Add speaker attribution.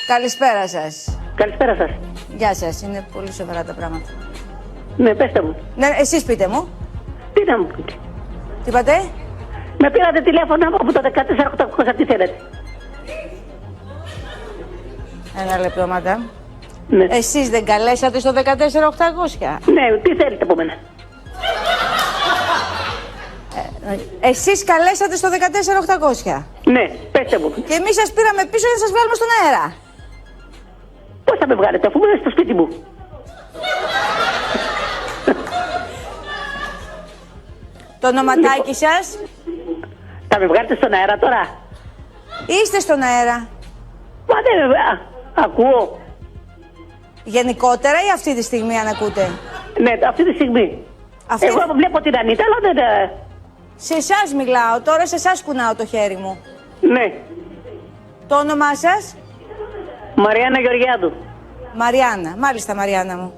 Speaker 1: Καλησπέρα σας.
Speaker 2: Καλησπέρα σας.
Speaker 1: Γεια σας. Είναι πολύ σοβαρά τα πράγματα.
Speaker 2: Ναι, πέστε μου.
Speaker 1: Ναι, εσείς πείτε μου.
Speaker 2: Τι να μου πείτε.
Speaker 1: Τι είπατε?
Speaker 2: Με πήρατε τηλέφωνο από το 14800, τι θέλετε.
Speaker 1: Ένα λεπτό, μαντάμ.
Speaker 2: Ναι.
Speaker 1: Εσείς δεν καλέσατε στο 14800?
Speaker 2: Ναι, τι θέλετε από μένα.
Speaker 1: Εσείς καλέσατε στο 14800.
Speaker 2: Ναι, πέστε μου.
Speaker 1: Και εμείς σας πήραμε πίσω για να σας βγάλουμε στον αέρα.
Speaker 2: Πώς θα με βγάλετε, αφού είμαι στο σπίτι μου.
Speaker 1: Το ονοματάκι σας?
Speaker 2: Θα με βγάλετε στον αέρα τώρα.
Speaker 1: Είστε στον αέρα.
Speaker 2: Μα δεν με... ακούω.
Speaker 1: Γενικότερα ή αυτή τη στιγμή αν ακούτε?
Speaker 2: Ναι, αυτή τη στιγμή.
Speaker 1: Αυτή...
Speaker 2: Εγώ βλέπω την Ανίτα, αλλά δεν...
Speaker 1: Σε εσάς μιλάω, τώρα σε εσάς κουνάω το χέρι μου.
Speaker 2: Ναι.
Speaker 1: Το όνομά σας?
Speaker 2: Μαριάννα Γεωργιάδου.
Speaker 1: Μαριάννα, μάλιστα Μαριάννα μου.